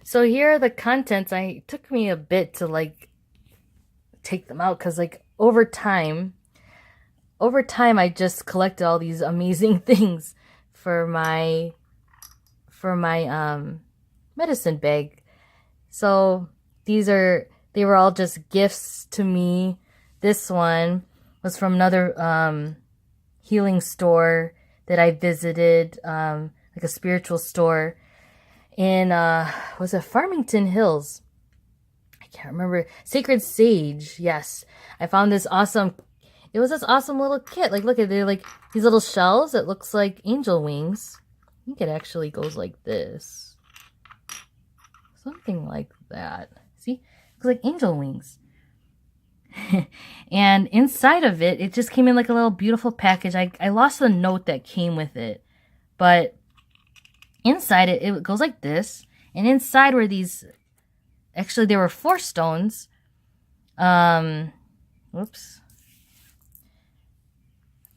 So here are the contents. It took me a bit to like take them out because like over time I just collected all these amazing things for my medicine bag. So they were all just gifts to me. This one was from another healing store that I visited, like a spiritual store in was it Farmington Hills? I can't remember. Sacred Sage. Yes. I found this awesome it was this awesome little kit. Like look at they're like these little shells. It looks like angel wings. I think it actually goes like this. Something like that. See? It looks like angel wings. And inside of it, it just came in like a little beautiful package. I lost the note that came with it. But inside it goes like this. And inside were these, actually there were 4 stones. Whoops.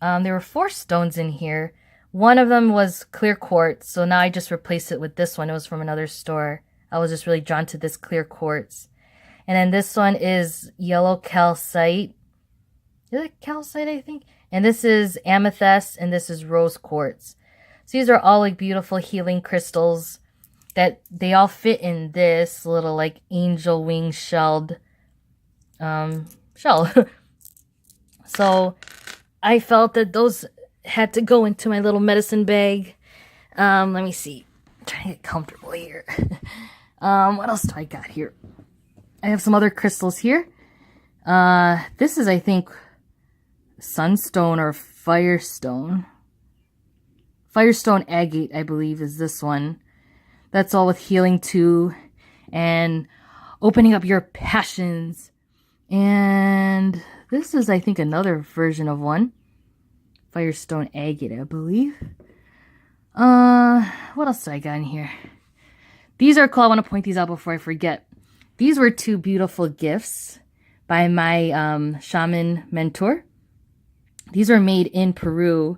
There were 4 stones in here. One of them was clear quartz. So now I just replaced it with this one. It was from another store. I was just really drawn to this clear quartz. And then this one is yellow calcite. Is it calcite, I think? And this is amethyst, and this is rose quartz. So these are all like beautiful healing crystals that they all fit in this little like angel wing shelled shell. So I felt that those had to go into my little medicine bag. Let me see. I'm trying to get comfortable here. What else do I got here? I have some other crystals here. This is, I think, sunstone or firestone. Firestone agate, I believe, is this one. That's all with healing too, and opening up your passions. And this is, I think, another version of one. Firestone agate, I believe. What else do I got in here? These are cool. I want to point these out before I forget. These were 2 beautiful gifts by my shaman mentor. These were made in Peru.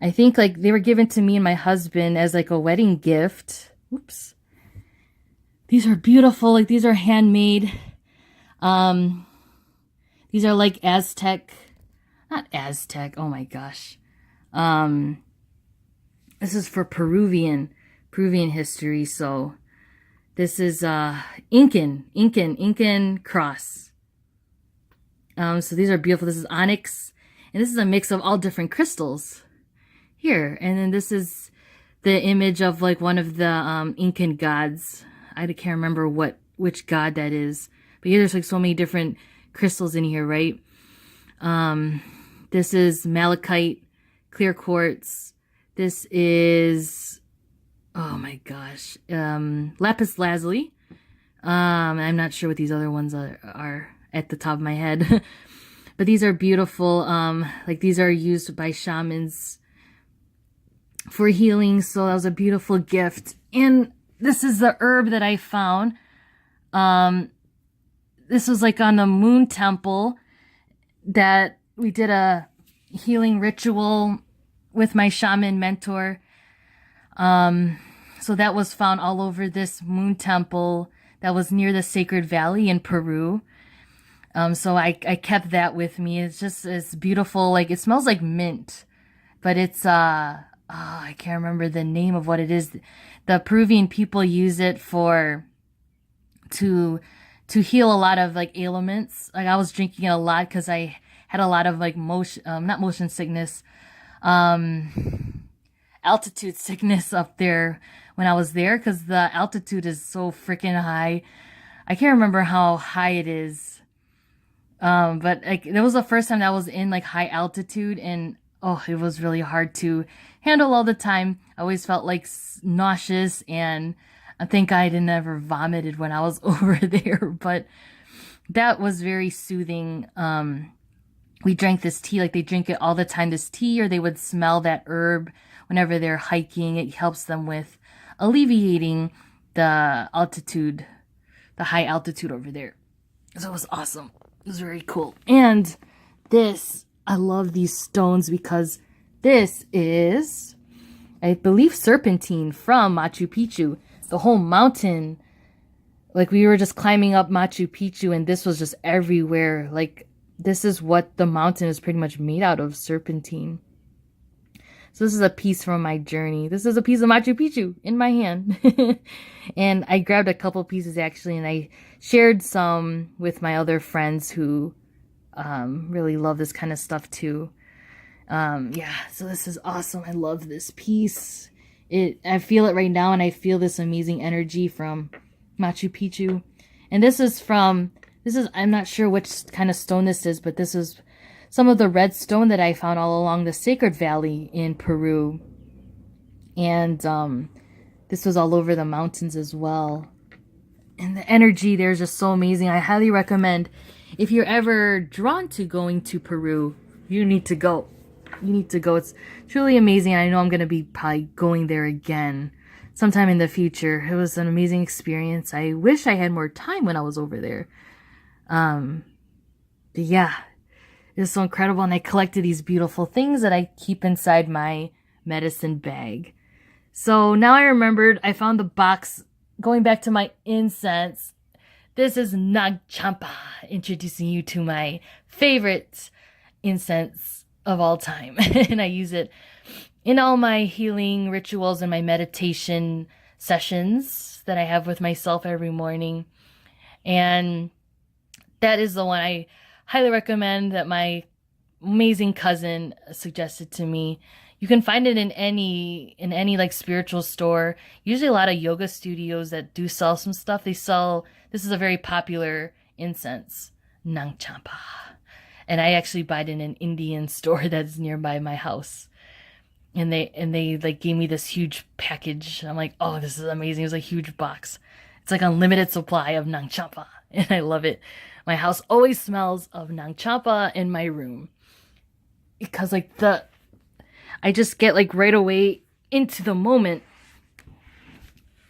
I think like they were given to me and my husband as like a wedding gift. Oops. These are beautiful. Like these are handmade. These are like Aztec, not Aztec. Oh my gosh. This is for Peruvian history. So this is Incan cross. So these are beautiful. This is onyx, and this is a mix of all different crystals here. And then this is the image of like one of the Incan gods. I can't remember which god that is, but yeah, there's like so many different crystals in here, right? This is malachite, clear quartz. This is, oh my gosh, lapis lazuli. I'm not sure what these other ones are at the top of my head. But these are beautiful. Like these are used by shamans for healing. So that was a beautiful gift. And this is the herb that I found. This was like on the moon temple that we did a healing ritual with my shaman mentor. So that was found all over this moon temple that was near the Sacred Valley in Peru. So I kept that with me. It's beautiful. Like it smells like mint, but it's, I can't remember the name of what it is. The Peruvian people use it to heal a lot of like ailments. Like I was drinking it a lot because I had a lot of like not motion sickness, altitude sickness up there when I was there because the altitude is so freaking high. I can't remember how high it is. But like that was the first time that I was in like high altitude, and oh, it was really hard to handle all the time. I always felt like nauseous, and I think I had never vomited when I was over there, but that was very soothing. We drank this tea, like they drink it all the time, this tea, or they would smell that herb whenever they're hiking. It helps them with alleviating the altitude, the high altitude over there. So it was awesome. It was very cool. And this, I love these stones because this is, I believe, serpentine from Machu Picchu. the whole mountain, like we were just climbing up Machu Picchu and this was just everywhere. Like this is what the mountain is pretty much made out of, serpentine. So this is a piece from my journey. This is a piece of Machu Picchu in my hand. And I grabbed a couple pieces actually, and I shared some with my other friends who really love this kind of stuff too. Yeah, so this is awesome. I love this piece. I feel it right now, and I feel this amazing energy from Machu Picchu. And I'm not sure which kind of stone this is, but this is some of the red stone that I found all along the Sacred Valley in Peru. And this was all over the mountains as well. And the energy there is just so amazing. I highly recommend, if you're ever drawn to going to Peru, you need to go. You need to go. It's truly amazing. I know I'm going to be probably going there again sometime in the future. It was an amazing experience. I wish I had more time when I was over there. But yeah, it was so incredible. And I collected these beautiful things that I keep inside my medicine bag. So now I remembered, I found the box. Going back to my incense, this is Nag Champa, introducing you to my favorite incense of all time. And I use it in all my healing rituals and my meditation sessions that I have with myself every morning. And that is the one I highly recommend, that my amazing cousin suggested to me. You can find it in any like spiritual store. Usually a lot of yoga studios that do sell some stuff. This is a very popular incense, Nang Champa. And I actually buy it in an Indian store that's nearby my house. And they like gave me this huge package. I'm like, oh, this is amazing. It was a huge box. It's like unlimited supply of Nang Champa. And I love it. My house always smells of Nang Champa in my room. Because like I just get like right away into the moment.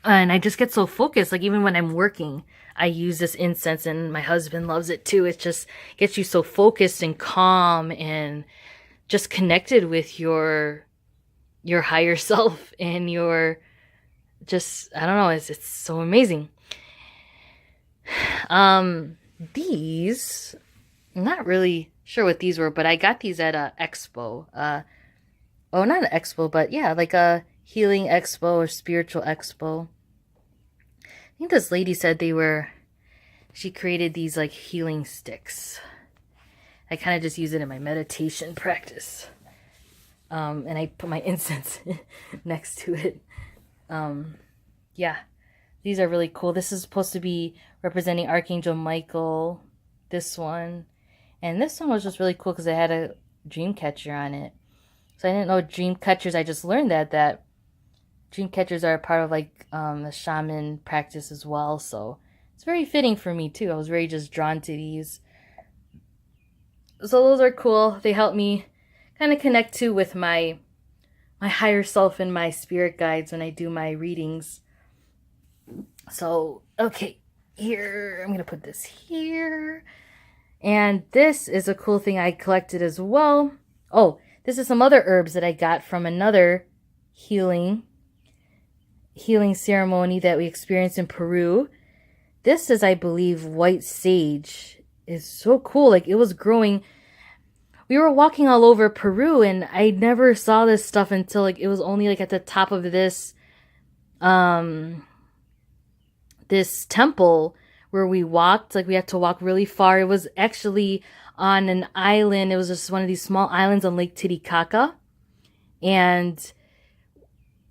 And I just get so focused. Like even when I'm working, I use this incense, and my husband loves it too. It just gets you so focused and calm and just connected with your higher self and your just, I don't know, it's so amazing. These, I'm not really sure what these were, but I got these at a expo. Not an expo, but yeah, like a healing expo or spiritual expo. I think this lady said she created these like healing sticks. I kind of just use it in my meditation practice. And I put my incense next to it. Yeah, these are really cool. This is supposed to be representing Archangel Michael, this one. And this one was just really cool because it had a dream catcher on it. So I didn't know dream catchers. I just learned that dream catchers are a part of like the shaman practice as well. So it's very fitting for me too. I was very just drawn to these. So those are cool. They help me kind of connect with my higher self and my spirit guides when I do my readings. So, okay, here, I'm going to put this here. And this is a cool thing I collected as well. Oh, this is some other herbs that I got from another healing ceremony that we experienced in Peru. This is, I believe, white sage. It's so cool. Like, it was growing. We were walking all over Peru, and I never saw this stuff until like it was only like at the top of this this temple where we walked. Like we had to walk really far. It was actually on an island. It was just one of these small islands on Lake Titicaca, and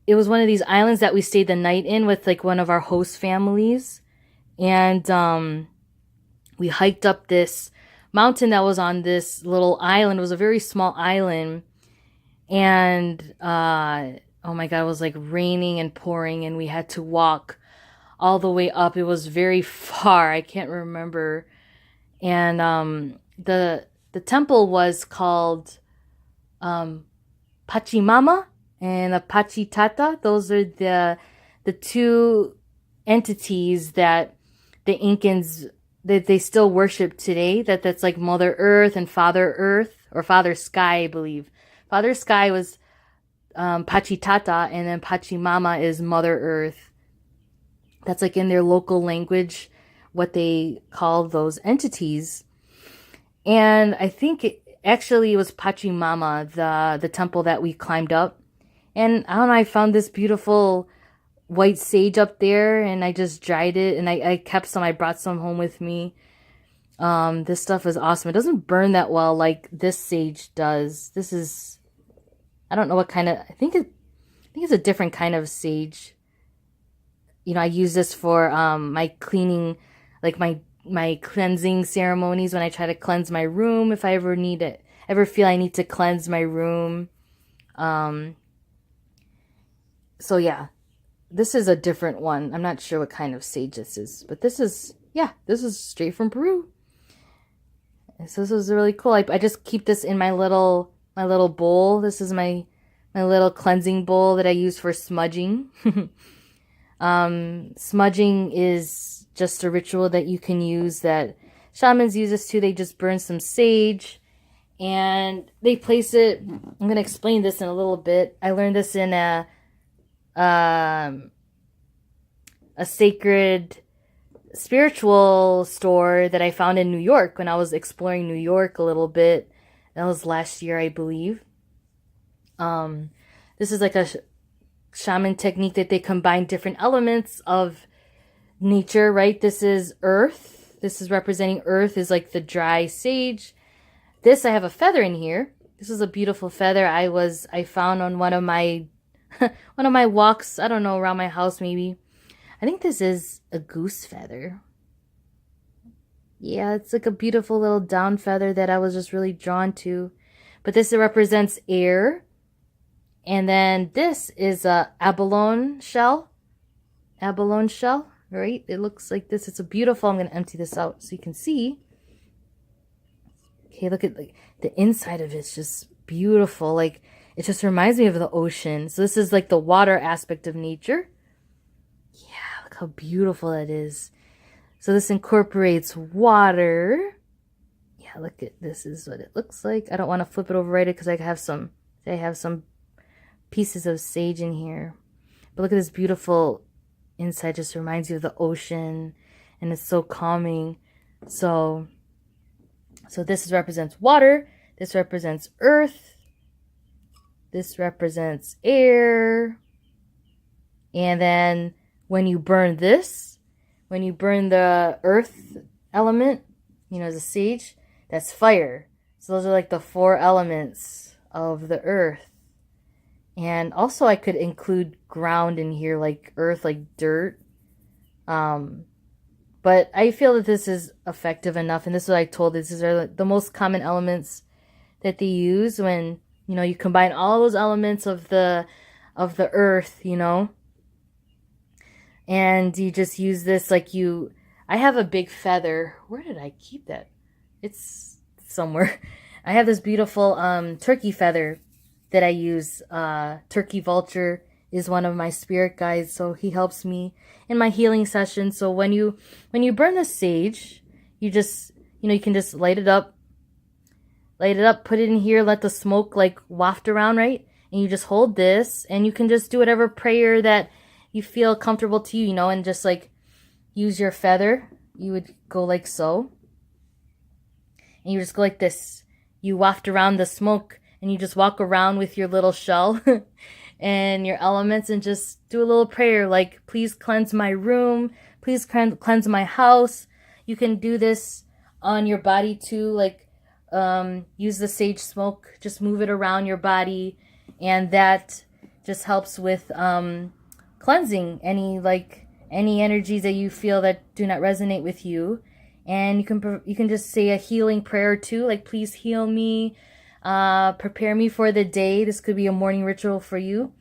it was one of these islands that we stayed the night in with like one of our host families, and we hiked up this mountain that was on this little island. It was a very small island, and oh my god, it was like raining and pouring, and we had to walk all the way up. It was very far. I can't remember. And the temple was called Pachamama and Pachitata. Those are the two entities that the Incans, that they still worship today. That's like Mother Earth and Father Earth, or Father Sky, I believe. Father Sky was Pachitata, and then Pachamama is Mother Earth. That's like in their local language, what they call those entities. And I think actually it was Pachamama, the temple that we climbed up. And I don't know, I found this beautiful white sage up there, and I just dried it, and I kept some. I brought some home with me. This stuff is awesome. It doesn't burn that well like this sage does. This is, I don't know what kind of, I think it's a different kind of sage. You know, I use this for my cleaning, like my cleansing ceremonies when I try to cleanse my room. If I ever need it, ever feel I need to cleanse my room. So yeah, this is a different one. I'm not sure what kind of sage this is, but this is, yeah, this is straight from Peru. So this is really cool. I just keep this in my little bowl. This is my little cleansing bowl that I use for smudging. Smudging is just a ritual that you can use, that shamans use this too. They just burn some sage and they place it. I'm going to explain this in a little bit. I learned this in a sacred spiritual store that I found in New York when I was exploring New York a little bit. That was last year, I believe. This is like a shaman technique that they combine different elements of nature, right? This is earth. This is representing earth, is like the dry sage. This, I have a feather in here. This is a beautiful feather I found on one of my one of my walks, I don't know, around my house maybe. I think this is a goose feather. Yeah, it's like a beautiful little down feather that I was just really drawn to. But this represents air. And then this is a abalone shell. Abalone shell, right? It looks like this. It's a beautiful, I'm going to empty this out so you can see. Okay, look at the inside of it's just beautiful. Like, it just reminds me of the ocean. So this is like the water aspect of nature. Yeah, look how beautiful that is. So this incorporates water. Yeah, look at this is what it looks like. I don't want to flip it over right because I have some pieces of sage in here. But look at this beautiful inside. Just reminds you of the ocean, and it's so calming. So this represents water. This represents earth. This represents air. And then when you burn this, when you burn the earth element, you know, the sage, that's fire. So those are like the 4 elements of the earth. And also I could include ground in here, like earth, like dirt. But I feel that this is effective enough. And this is what I told. These are the most common elements that they use when, you know, you combine all those elements of the earth, you know. And you just use this like I have a big feather. Where did I keep that? It's somewhere. I have this beautiful turkey feather that I use. Turkey vulture is one of my spirit guides, so he helps me in my healing session. So when you burn the sage, you just, you know, you can just light it up, put it in here, let the smoke like waft around, right? And you just hold this, and you can just do whatever prayer that you feel comfortable to you, you know, and just like use your feather. You would go like so. And you just go like this. You waft around the smoke, and you just walk around with your little shell and your elements, and just do a little prayer like, please cleanse my room. Please cleanse my house. You can do this on your body too. Like, use the sage smoke. Just move it around your body. And that just helps with cleansing any energies that you feel that do not resonate with you. And you can just say a healing prayer too, like, please heal me, prepare me for the day. This could be a morning ritual for you.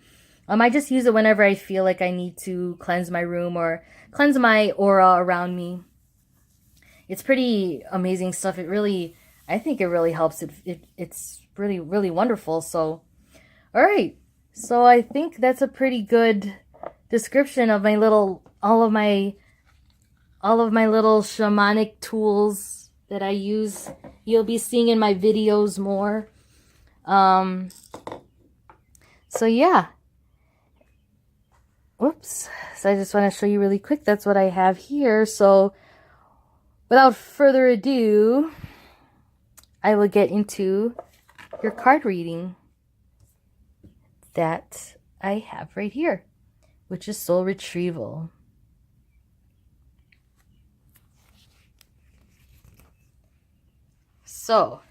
I just use it whenever I feel like I need to cleanse my room or cleanse my aura around me. It's pretty amazing stuff. I think it really helps. It's really, really wonderful. So, all right. So I think that's a pretty good description of all of my little shamanic tools that I use. You'll be seeing in my videos more. So yeah. whoops. So I just want to show you really quick. That's what I have here. So without further ado, I will get into your card reading that I have right here, which is soul retrieval. So